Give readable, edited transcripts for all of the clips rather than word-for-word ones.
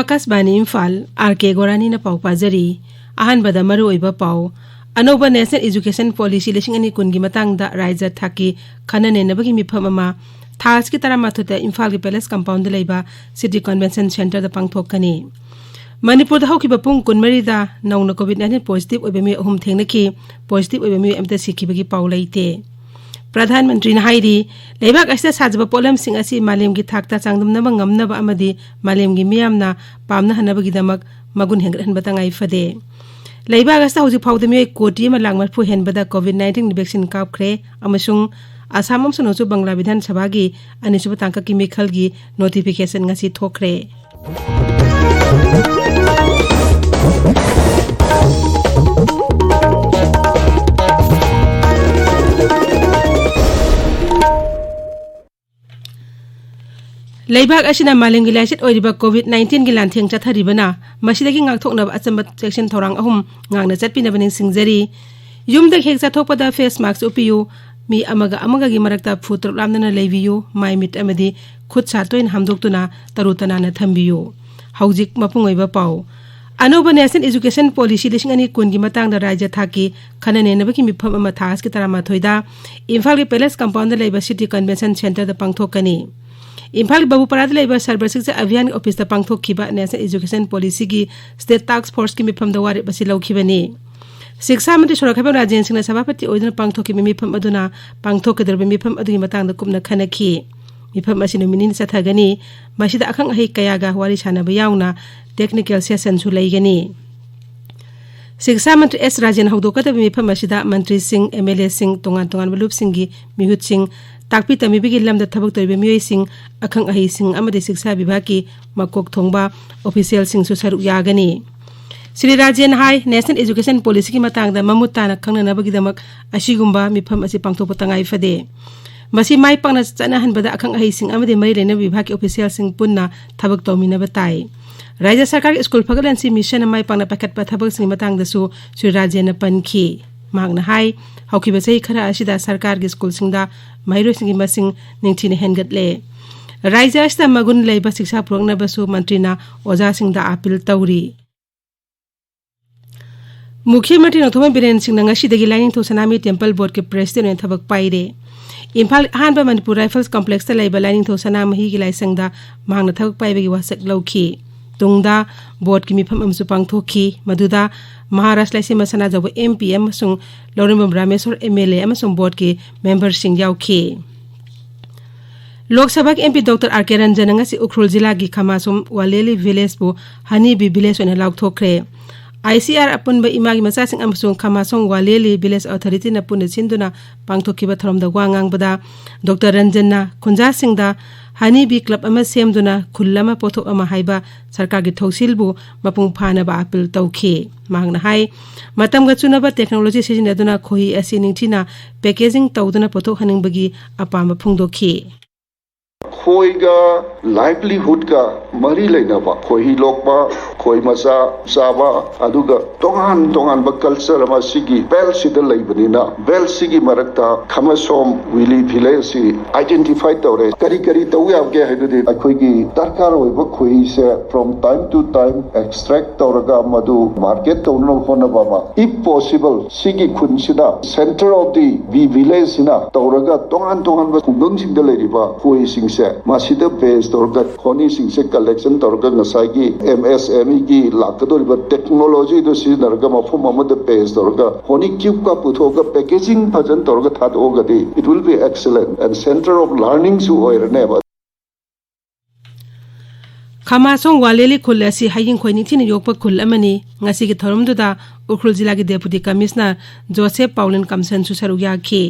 Akashvani Imphal R K गोरानी न पाउ पाजरी अहनबदा मरु ओइबा पाउ अनोबा नेशनल एजुकेशन पॉलिसी लिसिंग अनि कुन गी मतंगदा राज्य थाकी खननेनबगी मिफम अमा थास की तरह माथुते इम्फाल के पैलेस कंपाउंड लेबा सिटी कन्वेंशन सेंटर द पांगथोकनी मणिपुर दा हौकी बपुंग कुनमरी दा नौना कोविड-19 पॉजिटिव ओइबा मी अहुम थेंगनकी पॉजिटिव ओइबा मी एमते सिखिबगी पाउ लैते प्रधानमंत्री नाइरी लेबाक असिदा साजबा पोलम सिंग असि मालेम की थाकता चांगदमनबा ngamnaba amadi मालेम की मियामना पामना हनबगी दमक मगुन हेंगरहन बतंगाई फदे लेबाक असिदा हौजि फाउद मिय कोटी मा लांगमरफु हेनबदा कोविड-19 वैक्सीन कापख्रे अमसुंग आसाम सनोसु बंगला विधान सभा की अनिसुब तांका की मिखल की नोटिफिकेशन ngasi थोखरे लेबाक असिना मालेम गी लाइसित ओइरिबा कोविड-19 गी लांथेंग चथरिबना मसिदगी ngakthoknab achamba section thorang ahum ngangna chatpinabani singjari yumda hek chathokpada face mask upiyu mi amaga gi marakta futur lamna leibiyu mai mit amadi khut chatoin hamdoktuna tarutana na thambiyu haujik mapungoiba pau अनोबा national education policy लिसिंग अनि कुन गी Matang the राज्य थाकी खननेनबगी मिफम अमा थास की तरह माथोइदा इम्फाल के पैलेस कंपाउंड लेबा सिटी कन्वेंशन सेंटर द पांगथोकनी इम्फाल बाबूपराद लेबा सर्वर शिक्षा अभियान ऑफिस द पांगथोखिबा नेशनल एजुकेशन पॉलिसी की स्टेट टास्क फोर्स की मिफम द वारे बसि लौखिबनी शिक्षा मंत्री सोरखाबा राजेन सिंह सभापति ओइदना पांगथोखिबा मिफम अदुना पांगथोकदरबा मिफम अदुगी मतंग द कुमना खनखी मिफम असिनो मिनिन सथागनी मसिदा अखंग अहि कयागा वारी सानबा याउना टेक्निकल सेशन सु लैगनी शिक्षा मंत्री एस राजेन हौदोकदबा मिफम असिदा मंत्री सिंह एमएलए सिंह तोंगान बलुप सिंह की मिहुत सिंह ताकपी तमीबी लमदा थबक तोइबे मियोय सिंह अखंग अहि सिंह अमदे शिक्षा विभाग की मकोक थोंबा ऑफिशियल सिंह सु सरुक यागनी श्री राजेन हाई नेशनल एजुकेशन पॉलिसी की मतंगदा ममुताना खंगनबगीदमक असिगुंबा मिफम असि पांगथोप तंगाई फदे मसी माई पांगना चनाहनबदा अखंग अहि सिंह अमदे मरी लेना विभाग के ऑफिशियल सिंह पुन्ना थबक तौमिनबा ताई राज्य सरकार स्कूल फगलनसी मिशन माई पांगना पैकेट थबक सिंह मतंगदसु श्री राजेन पनखी मांगना हाई हौकिबा सही खरा असिदा सरकार के स्कूल सिंगदा महिरो सिंगी मसिंग निंगथिने हेनगतले राज्य असिदा मगुन लेबा शिक्षा पुरकनबसु मंत्रीना ओजा सिंगदा अपील तौरी मुख्यमंत्री नथोमा बिरेन सिंह ngasiदगी Lainingthou Sanamahi temple board के प्रेसिडेंट थबक पाइरे इम्फाल अहानबा मणिपुर राइफल्स कॉम्प्लेक्स ता लेबा लाइनिंग थो सनामही की लाइसंगदा मांगना थबक पाइबगी वासक लौखी तुंगदा बोर्ड की मिफम अमसु पांगथोखी मदुदा महाराष्ट्र लाइसिम सना जब एमपी अमसुंग लौरिम रामेश्वर एमएलए अमसुंग बोर्ड के मेंबर सिंह याउखी लोकसभा के MP doctor RK Ranjan ngasi Ukhrul जिला की खमासुम वालेली विलेज बु हनी बी विलेज ओने लाउथोखरे आईसीआर अपुनबा इमागी मचासिंग अमसुंग खमासोंग वालेली विलेज अथॉरिटी न पुन सिंदुना पांगथोखिबा थरमदा वांगांगबदा डॉक्टर रंजनना खुंजा सिंगदा हनी बी क्लब अमा सेमदुना खुल्लमा पोथोक अमा हाइबा सरकार की थौसिलबु मपुंग फानबा अपील तौखी मांगना हाई मतमगा चुनबा टेक्नोलॉजी सिजिनदुना खोही असि निंगथिना पैकेजिंग तौदुना पोथोक हनिंगबगी अपाम फुंगदोखी खोईगा लाइवलीहुड का मरी लेनबा खोही लोकबा खोई मसा साबा अदुगा तोंगान बा कल्चर अमा सिगी बेल सिदा लेबनिना बेल सिगी मरकता खमसोम विली विलेज सि आइडेंटिफाई तौरे करी तौयाबगे हैदुदि अखोईगी दरकार होइबा खोई से from time to time extract तौरगा मदु मार्केट तौनो होनबा इफ पॉसिबल सिगी खुनसिदा सेंटर ऑफ द बी विलेज सिना तौरगा तोंगान बा खुंदों सिंदा लेरिबा खोई सिंसे मासिदा बेस तौरगा खोनी सिंसे कलेक्शन तौरगा नसागी एमएसएमई की लाकदोरिबा टेक्नोलॉजी दो सिनरगा मफुम अमद बेस तौरगा खोनी क्यूब का पुथोगा पैकेजिंग फजन तौरगा थादोगदि it will be excellent and centre of learning सु ओइरने खमासोंग वालेली खुल असि हाइंग खोइनी थिन योगप खुल अमनी ngasi की थरमदुदा उखरुल जिला की डेपुटी कमिश्नर जोसेफ पाउलिन कमसन सु सरुयाखी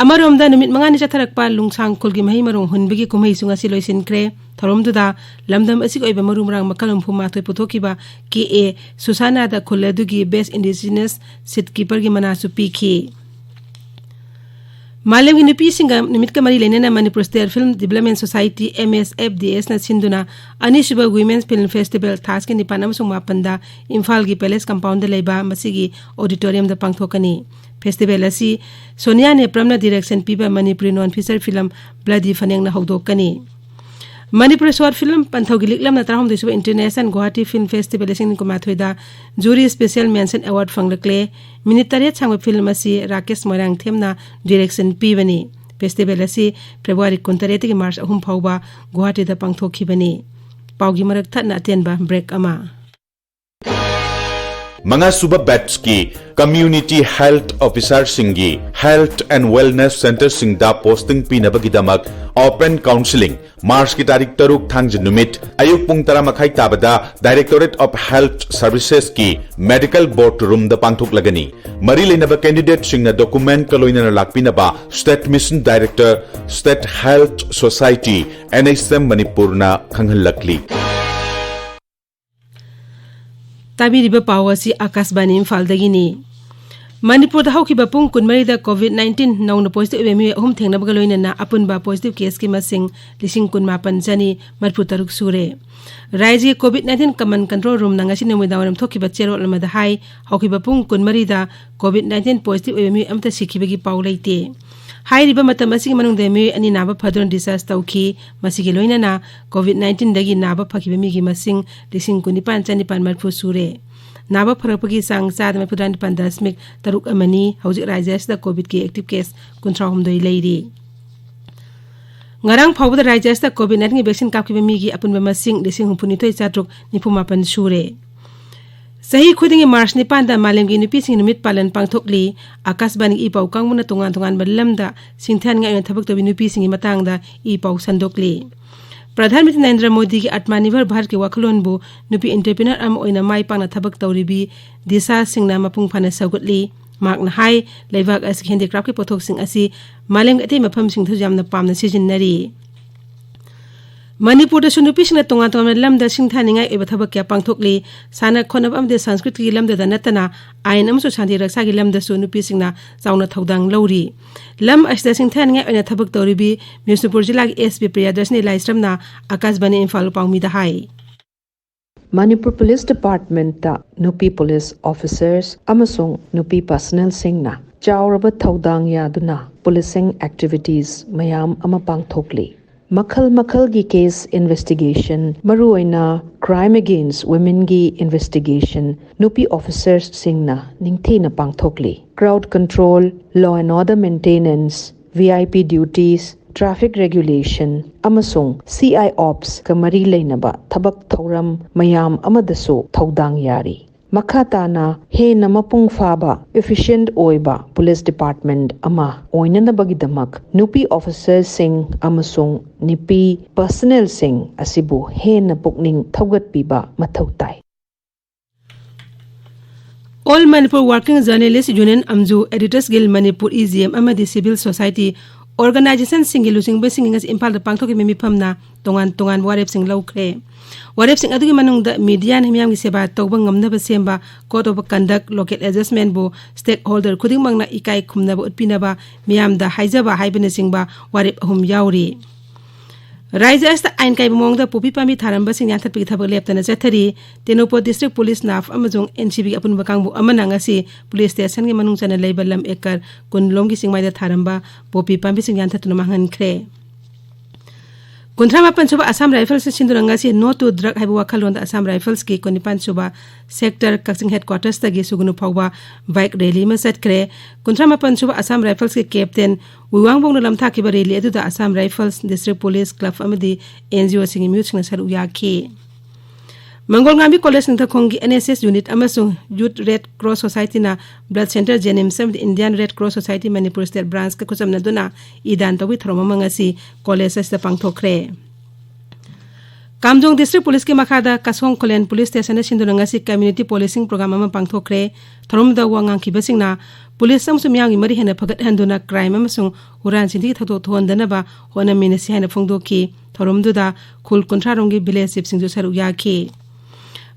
अमरोमदा नुमित मंगानी चथरकपा लुंगसांग खुलगी मही मरों हुनबगी कुमही सुंगासी लोइसिनक्रे थरमदुदा लमदम असि ओइबा मरुमरांग मकलम फुमा थोइ पुथोकिबा के ए सुसाना दा खुलदुगी बेस्ट इंडिजिनस सिट कीपर की मनासु पीखी मालम की नुपी सिंगा निमित का मरी लेने Manipur state film development society MSFDS न सिंधुना अनिशुबा वुमेन्स फिल्म फेस्टिवल थास के निपान अमसुंग मापंदा इम्फाल की पैलेस कंपाउंड लेबा मसिगी ऑडिटोरियम द पांगथोकनी फेस्टिवल असी सोनिया ने प्रमना डायरेक्शन पीबा Manipuri non feature film bloody फनेंग न हौदोकनी Manipur short film panthogi liklam na tarahum disu international Guwahati Film Festival sing kumathoida jury special mention award fanglakle minute taret sangwa film asi Rakesh Moirang themna direction pibani festival asi February 19 ki March 3 phawba Guwahati da pangthokhibani paugi marak thatna atenba break ama Manga suba batch ki community health officer singi health and wellness center singda posting pinabagidamak open counseling March ki tarik taruk thangj numit ayuk pung tara makhai tabada Directorate of Health Services ki medical board room da pangthok lagani mari leinaba candidate singna document kaloina lakpinaba state mission director state health society NSM Manipur na khanghalakli Tabiriba pawasi Akashbani Imphal dagini Manipur da hawkiba pung kunmari da COVID-19 nauna positive emi ahum thengnabaga loinana apunba positive case ki masing lising kunmapan jani Manipur taruk sure Raiji COVID-19 command control room na ngasi nemui dawanam thokiba chero lamada hai hawkiba pung kunmari da COVID-19 positive emi amta sikhibagi pawleite hai riba matam asigi manung demi ani naba phadron discharge tauki masigi loinana COVID-19 dagi naba phakiba mi gi masing lising kunipan chanipan Manipur sure Naba Parapagi sang sad my Pudan Pandasmic Taruk Amani, Hausi Rajas the COVID ki active case control the lady. Ngarang Power the Rajas the COVID 19 vaccine Kapimigi upon Mamasing, the sing Punito Satruk Nipumapan Shure. Sahi Kuding March Nipanda Malangi Nipising Numit Palan Pangtokli, Akashbani Ipau Kanguna Tungan Balamda, Sintanga and Tabuk to Nupising Matanga, Ipau Sandokli. Pradhan Mantri Narendra Modi ki Atmanirbhar Bharat ki wakalon bu nupi entrepreneur am oina mai pangna thabak tawribi Disha Singna mapung phana saugutli makna hai leibak as handicraft ki pothok sing asi malem ate mafam sing thu jamna pamna sijinari Manipur da sunupi singna tonga tonga lamda singthaningai eba thabak kya pangthokli sana khonab amde sanskrit ki lamda da natana ain amso shanti raksa ki lamda sunupi singna chauna thodang lawri lam asda singthaningai oina thabak tawribi Newsreader jila ki SP Priyadarsini Laisramna Akashbani Imphal pangmi da hai Manipur Police Department ta nupi police officers amasung nupi personnel singna chawraba thodang yaduna policing activities mayam ama pangthokli Makhal gi case investigation maruaina crime against women gi investigation nupi officers singna ningthina pangthokli crowd control law and order maintenance VIP duties traffic regulation amasung CI ops kamari leinaba thabak thoram mayam amadasu thodang yari Makhatana he namapung faba efficient oiba police department ama oinanabagidamak nupi officers sing amasung nipi personnel sing asibu he na pukning thogat piba mathautai All Manipur Working Journalists Union Amju Editors Guild Manipur EGM amadi Civil Society Organization singi lusing basing ngas Imphal da pangthoki memi phamna tongan warep sing laukre warep sing adugi manung da media na miyam gi seba tawba ngamna ba semba code of conduct local adjustment bo stakeholder khuding mangna ikai khumna ba utpina ba miyam da haijaba haibene singba warep ahum yauri Raija asta ain kai bumong da popi pami tharamba sing yanthat pi thabak leptana chathari Tenopur district police naf amajong NCB apun bakang bu amana ngasi police station gi manung chana leiba lam ekar kunlom gi singmai da tharamba popi pami sing yanthat nu mangan khre Kuntrama Pansuba Assam Rifles Sindurangasi no to drug haibu wakhalon da Assam Rifles ki Konipan Suba sector Kaksing headquarters tagi sugunu phawba bike rally ma satkre Kuntrama Pansuba Assam Rifles ki captain Wiwangbong lam thaki ba rally adu da Assam Rifles District Police Club amadi NGO singi mute sing saru yaki Mangol ngambi college nta khongi NSS unit amasung Youth Red Cross Society na Blood Center JNMSM Indian Red Cross Society Manipur State Branch ka kusam na duna idan tawi throma mangasi college sa pangthokre Kamjong District Police ke makhada Kasong Kolen Police Station sindunangasi community policing program ma pangthokre throm da wangang kibasingna police samsum yangi mari hena phagat handuna crime amasung huran sindi thato thondana ba hona minasi hena phongdoki throm duda khul kontraronggi village singju saru yaki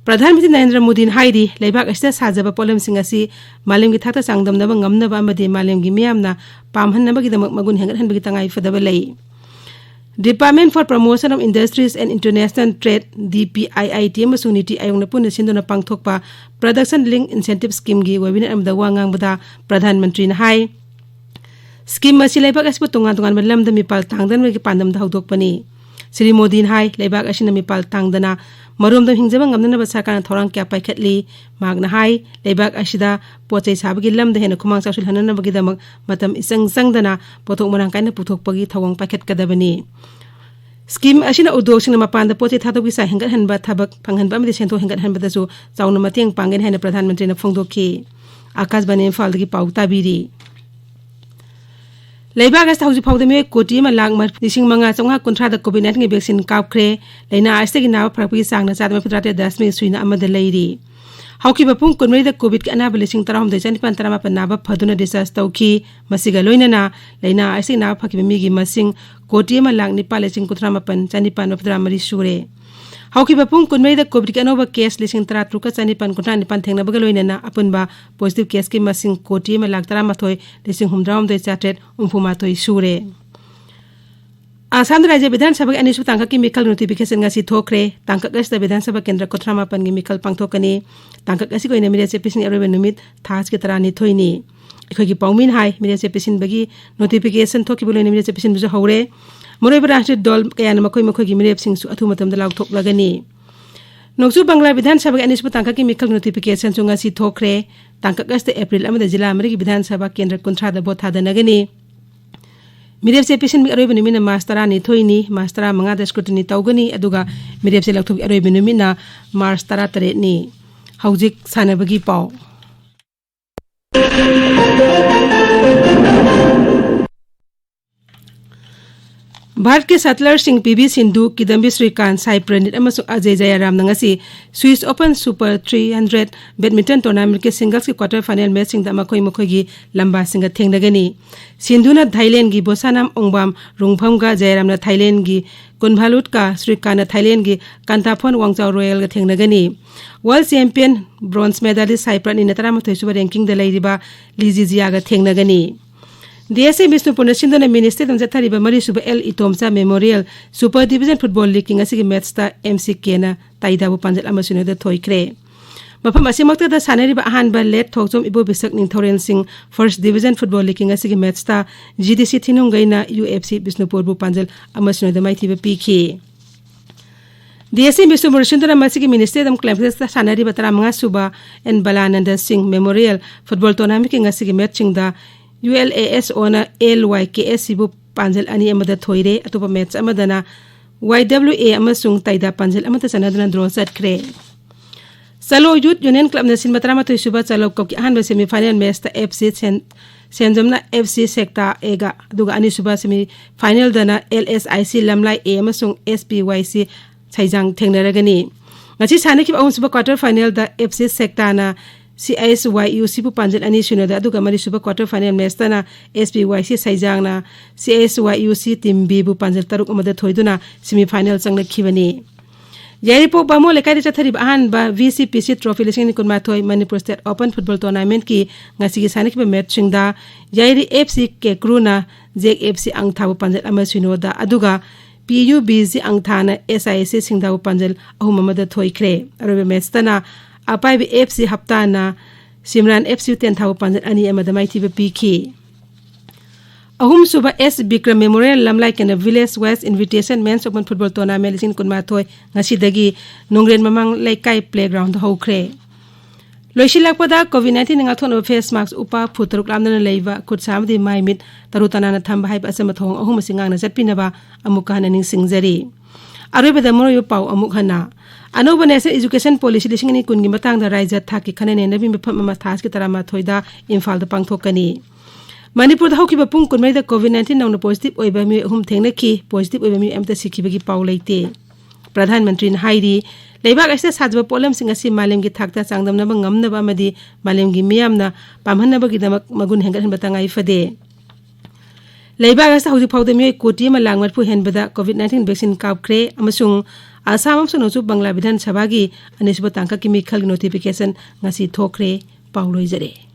Pradhan Mantri Narendra Modi haidi leibak asta sajaba polam singasi malem gi thata sangdam na ngamna ba amadi malem gi miyamna pamhan na bagi damak magun hengat han bagi tangai fadaba lei Department for Promotion of Industries and International Trade DPIIT amasung niti ayong na puna sindona pangthokpa production link incentive scheme gi webinar amda wangang bada Pradhan Mantri na hai scheme masi leibak asbu tungan malam da mipal tangdan gi pandam da hawdok pani Sri Modi hai leibak asina mipal tangdana marom dam hingjaba ngamna ba sarkar thorang kya paikhatli magna hai leibak asida pochai sabagi lamda hena khumang sasul hanana bagi damak matam isang sangdana pothok marang kaina puthok pagi thawang paikhat kadabani Scheme asina udog sing mapan da pochai thatogi sa hengat hanba thabak phanghanba amdi sento hengat hanba da su chauna mateng pangen hena pradhan mantri na phongdokhi Akash bane Imphal dagi pau tabiri Leibak as hauji phawde me koti ma lang mar lising manga chonga kontra da COVID-19 ngi vaccine kapkhre leina aste gi nawa phrakpi sang na chat ma fitrate das me suina amada leiri hauki bapung konmei da COVID ki anaba lising taram de chani pan tarama pan naba phaduna disas tauki masiga loina na leina aste nawa phaki mi gi masing koti ma lang ni pale sing kutra ma pan chani pan ma fitra mari sure hauki bapung konmei da COVID ki anova case lising tara truka chani pan kutra ni pan thengna baga loina na apun ba positive case ki masing koti ma lang tara ma thoi lising humdram de chatet umphuma toi sure Assam Rajya Vidhan Sabha ki anisu tangka ki mikal notification nga si thokre tangka gasta Vidhan Sabha Kendra Kothra Mapan ki mikal pangthokani tangka kasi ko ina media se pisin arwe numit thas ki tarani thoini ekhoi ki pawmin hai media se pisin bagi notification thoki bolo ina media se pisin buja hore moroi barashri dol kayan makoi ki media sing su athu matam da law thok lagani Noksu Bangla Vidhan Sabha ki anisu tangka ki mikal notification su nga si thokre tangka gasta April amada jila amri ki Vidhan Sabha Kendra Kontra da botha da nagani Mirep se pisin mi aroy benumina mastera ni thoini mastera manga da scrutiny tawgani aduga mirep se lakthok aroy benumina mastera tare ni haujik sanabagi paw Bharat के shuttler सिंह PV Sindhu Kidambi Srikanth Sai Praneeth अमसुंग अजय जयराम नंगसी Swiss Open Super 300 badminton tournament के singles के quarter final match सिंह मखोई मखोई की लंबा सिंह थेंगनगनी सिंधु न थाईलैंड की बोसानाम ओंगबाम रुंगफम का जयराम न थाईलैंड की कुनभालुट का श्रीकांत न थाईलैंड की कांताफोन वांगचाव रॉयल का थेंगनगनी world champion bronze medallist Sai Praneeth नतरा मथोई सुबर रैंकिंग द लैरिबा लीजिजिया का थेंगनगनी DSA Bisnupur Sindhuna Minister of Zathariba Mari Suba L Itomsa Memorial Super Division Football League King Asigi Matchta MCK na Taidabu Panjal Amasuna the Toykre. Mapam Asimakta the Sanariba Ahanba led Toksum Ibo Bisak Ning Thoren Singh First Division Football League King Asigi Matchta GDC Tinungaina UFC Bisnupur Panjal Amasuna the Mighty PK. DSA Bisnupur Sindhuna Masigi Minister of Clamps Sanariba Taramanga Suba and Balananda Singh Memorial Football Tournament King Asigi Matching the ULAS ona LYKS sibu panjal ani amada thoire atopa match amadana YWA amasung taida panjal amata sanadana draw satkre Salo Youth Union Club na sinmatra matoi suba chalo kop ki ahanba semi final match ta FC Senjamna FC Sector Ega duga ani suba semi final dana LSIC Lamlai A amasung SPYC chaijang thengnaragani ngachi sanaki awun suba quarter final da FC Sector na CSYUC pu panjal ani sunada aduga mari suba quarter final match tana SPYC saijang na CSYUC team B bu panjal taruk amada thoiduna semi final changna khibani Yaripo bamo lekai chathari ahan ba VCPC trophy lesing kun ma thoi Manipur State Open Football Tournament ki ngasi gi sanik ba match singda Yairi FC ke kruna JFC angtha bu panjal ama sunoda aduga PUBG angthana SIC singda bu panjal ahum amada thoi khre arobe match tana Apai FC Haptana Simran FC 10,000 panjal ani amada maiti PK Ahum suba S Bikram Memorial Lamlai kana Village West Invitation Men's Open Football Tournament lisin kunma thoi ngasi dagi nongren mamang laikai playground hokre Loisilakpada COVID-19 ngathon face mask upa phutruk lamna leiwa khutsamdi maimit tarutana na thamba haib asamathong ahum singang na zatpinaba amuka haning singjari Arubeda moroyo pau amuk hana Anoba National Education Policy lising ni kungi matang da raija thaki khanane nabi mpham ma thas ki tarama thoida Imphal da pangthokani Manipur da hoki bapung kunmai da COVID-19 nauna positive oiba mi hum thengna ki positive oiba mi amta sikhibagi pau leite Pradhan Mantri na hairi leibak aisa sajba polam singa si malem gi thakta changdam na ngam na ba madi malem gi miyam na pamhan na ba gi damak magun hengal hen batangai fade Leibak asa hauji phawde mi koti ma langmat pu henbada COVID-19 vaccine kapkre amasung Assam amsung Bangla Vidhan Sabha gi anisba tangka ki mikhal notification ngasi thokre pauloi jare